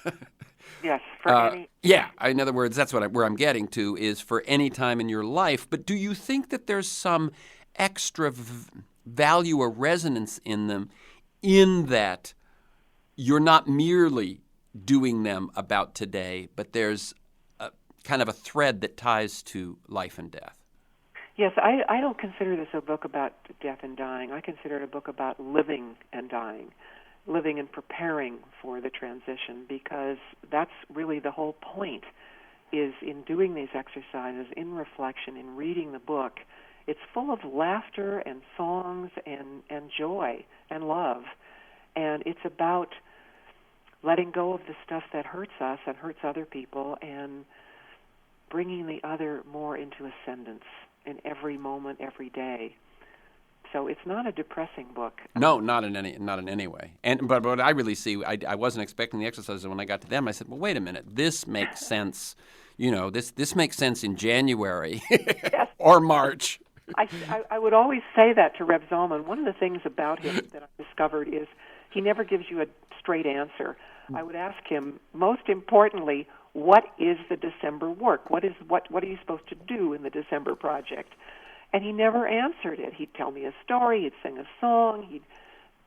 C: Yes, for any.
A: Yeah, in other words, that's where I'm getting to, is for any time in your life. But do you think that there's some extra value or resonance in them, in that you're not merely doing them about today, but there's a kind of a thread that ties to life and death?
C: Yes, I don't consider this a book about death and dying. I consider it a book about living and dying, living and preparing for the transition, because that's really the whole point, is in doing these exercises, in reflection, in reading the book. It's full of laughter and songs and joy and love. And it's about letting go of the stuff that hurts us and hurts other people, and bringing the other more into ascendance in every moment, every day. So it's not a depressing book.
A: No, not in any way. But what I really see, I wasn't expecting the exercises. When I got to them, I said, well, wait a minute. This makes sense. This makes sense in January or March.
C: I would always say that to Reb Zalman. One of the things about him that I discovered is he never gives you a straight answer. I would ask him, most importantly, what is the December work? What are you supposed to do in the December project? And he never answered it. He'd tell me a story. He'd sing a song. He'd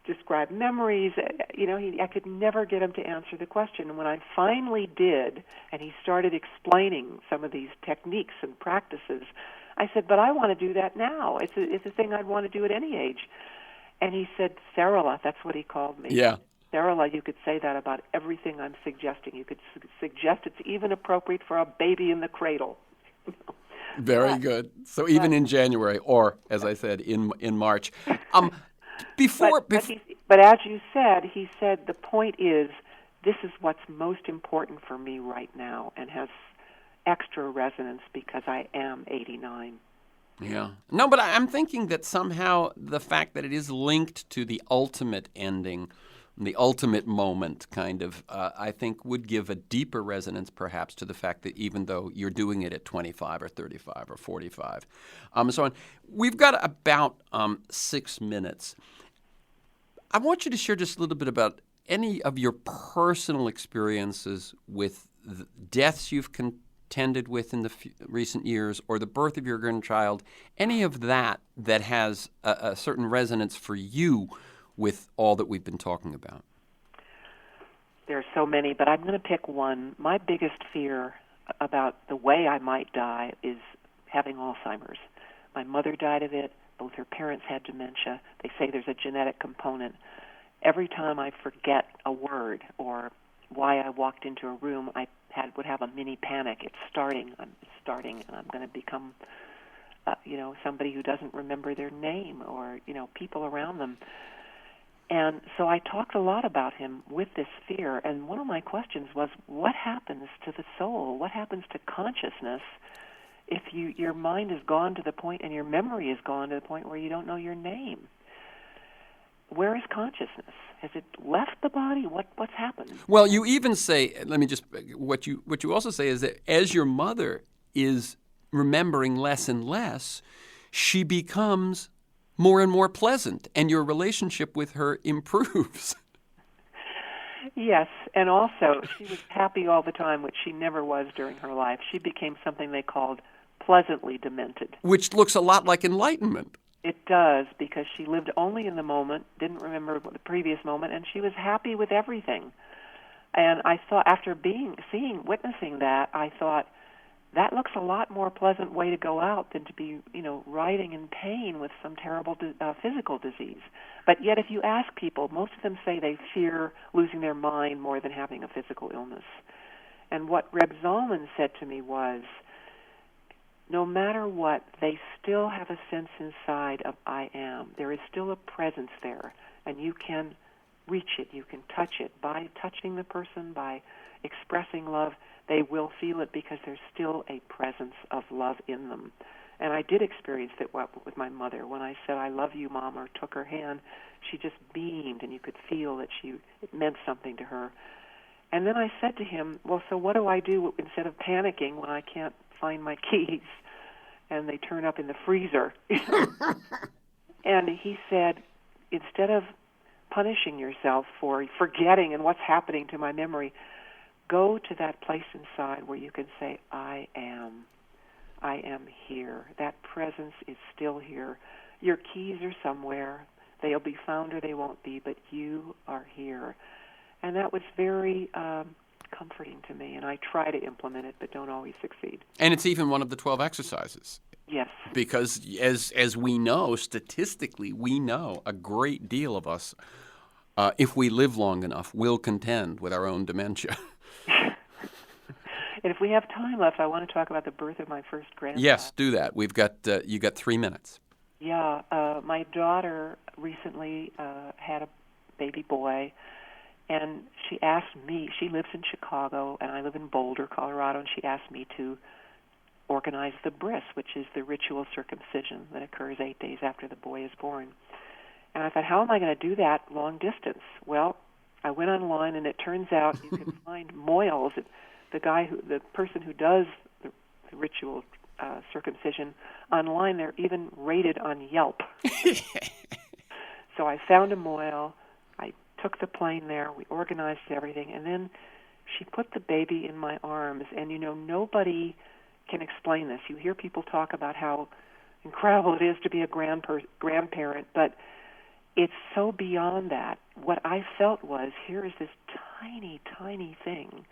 C: describe memories. I could never get him to answer the question. And when I finally did, and he started explaining some of these techniques and practices, I said, but I want to do that now. It's a thing I'd want to do at any age. And he said, Sarala, that's what he called me.
A: Yeah.
C: Sarala, you could say that about everything I'm suggesting. You could suggest it's even appropriate for a baby in the cradle.
A: Very good. So even in January, or as I said, in March.
C: But as you said, he said the point is this is what's most important for me right now, and has extra resonance because I am 89.
A: Yeah. No, but I'm thinking that somehow the fact that it is linked to the ultimate ending, the ultimate moment, kind of, I think would give a deeper resonance perhaps to the fact that even though you're doing it at 25 or 35 or 45, so on. We've got about 6 minutes. I want you to share just a little bit about any of your personal experiences with the deaths you've contended with in the recent years, or the birth of your grandchild, any of that has a certain resonance for you with all that we've been talking about.
C: There are so many, but I'm going to pick one. My biggest fear about the way I might die is having Alzheimer's. My mother died of it. Both her parents had dementia. They say there's a genetic component. Every time I forget a word or why I walked into a room, I would have a mini panic. It's starting, and I'm going to become, somebody who doesn't remember their name, or, people around them. And so I talked a lot about him with this fear, and one of my questions was, what happens to the soul? What happens to consciousness if your mind is gone to the point, and your memory is gone to the point where you don't know your name? Where is consciousness? Has it left the body? What's happened?
A: Well, you even say, what you also say is that as your mother is remembering less and less, she becomes more and more pleasant, and your relationship with her improves.
C: Yes, and also she was happy all the time, which she never was during her life. She became something they called pleasantly demented.
A: Which looks a lot like enlightenment.
C: It does, because she lived only in the moment, didn't remember the previous moment, and she was happy with everything. And I thought, after witnessing that, I thought, that looks a lot more pleasant way to go out than to be, writhing in pain with some terrible physical disease. But yet if you ask people, most of them say they fear losing their mind more than having a physical illness. And what Reb Zalman said to me was, no matter what, they still have a sense inside of I am. There is still a presence there, and you can reach it, you can touch it. By touching the person, by expressing love, they will feel it because there's still a presence of love in them. And I did experience that with my mother. When I said, I love you, Mom, or took her hand, she just beamed, and you could feel that it meant something to her. And then I said to him, well, so what do I do instead of panicking when I can't find my keys and they turn up in the freezer? And he said, instead of punishing yourself for forgetting and what's happening to my memory, go to that place inside where you can say, I am here. That presence is still here. Your keys are somewhere. They'll be found or they won't be, but you are here. And that was very comforting to me, and I try to implement it, but don't always succeed.
A: And it's even one of the 12 exercises.
C: Yes.
A: Because as we know, statistically, we know a great deal of us, if we live long enough, will contend with our own dementia.
C: And if we have time left, I want to talk about the birth of my first grandchild.
A: Yes, do that. You got 3 minutes.
C: Yeah, my daughter recently had a baby boy, And she asked me, she lives in Chicago, and I live in Boulder, Colorado, and she asked me to organize the bris, which is the ritual circumcision that occurs 8 days after the boy is born. And I thought, how am I going to do that long distance? Well, I went online, and it turns out you can find mohels. The person who does the ritual circumcision online, they're even rated on Yelp. So I found a mohel. I took the plane there. We organized everything, and then she put the baby in my arms. And nobody can explain this. You hear people talk about how incredible it is to be a grandparent, but it's so beyond that. What I felt was, here is this tiny, tiny thing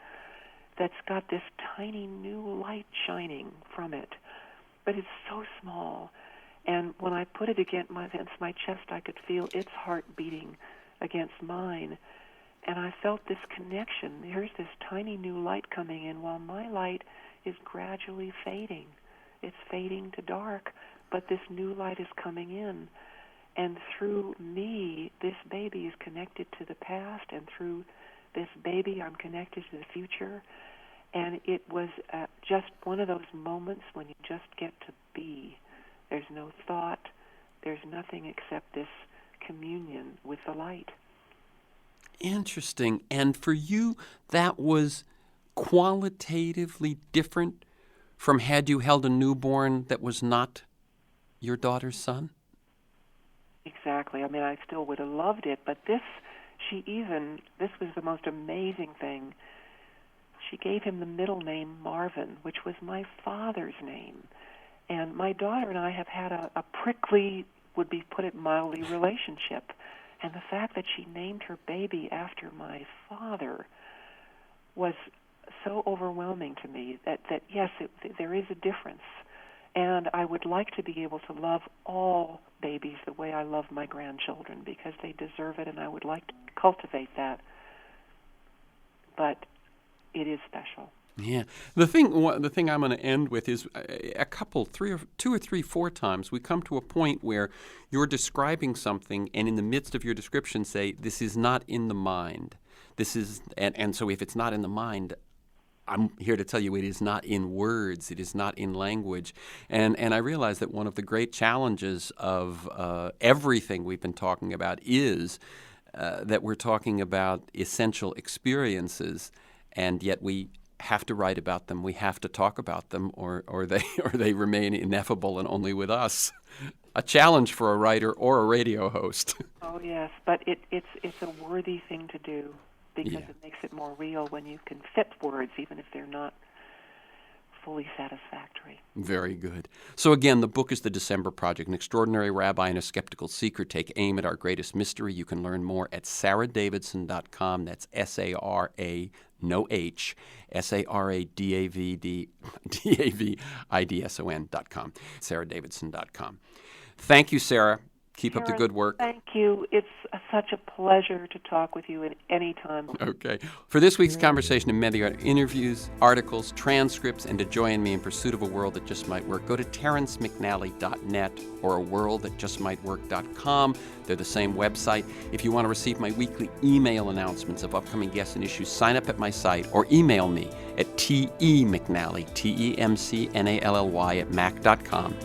C: that's got this tiny new light shining from it, but it's so small. And when I put it against my chest, I could feel its heart beating against mine. And I felt this connection. Here's this tiny new light coming in while my light is gradually fading. It's fading to dark, but this new light is coming in. And through me, this baby is connected to the past, and through this baby, I'm connected to the future. And it was just one of those moments when you just get to be. There's no thought. There's nothing except this communion with the light.
A: Interesting. And for you, that was qualitatively different from had you held a newborn that was not your daughter's son?
C: Exactly. I mean, I still would have loved it, but this was the most amazing thing. She gave him the middle name Marvin, which was my father's name. And my daughter and I have had a prickly, would be put it mildly, relationship. And the fact that she named her baby after my father was so overwhelming to me that yes, there is a difference. And I would like to be able to love all babies the way I love my grandchildren, because they deserve it, and I would like to cultivate that. But it is special.
A: Yeah. The thing I'm going to end with is two or three, four times we come to a point where you're describing something, and in the midst of your description say, this is not in the mind. This is, and so if it's not in the mind, I'm here to tell you it is not in words, it is not in language. And I realize that one of the great challenges of everything we've been talking about is that we're talking about essential experiences, and yet we have to write about them, we have to talk about them, or they remain ineffable and only with us. A challenge for a writer or a radio host.
C: Oh yes, but it's a worthy thing to do, because
A: Yeah.
C: it makes it more real when you can fit words, even if they're not fully satisfactory.
A: Very good. So again, the book is The December Project, An Extraordinary Rabbi and a Skeptical Seeker Take Aim at Our Greatest Mystery. You can learn more at SARADAVIDSON.com. That's SARA, no H, SARADAVIDSON.com, SARADAVIDSON.com. Thank you, Sarah. Keep up the good work.
C: Thank you. It's such a pleasure to talk with you at any time.
A: Okay. For this week's conversation and many other interviews, articles, transcripts, and to join me in pursuit of a world that just might work, go to TerenceMcNally.net or aworldthatjustmightwork.com. They're the same website. If you want to receive my weekly email announcements of upcoming guests and issues, sign up at my site or email me at TEMcNally, TEMCNALLY @mac.com.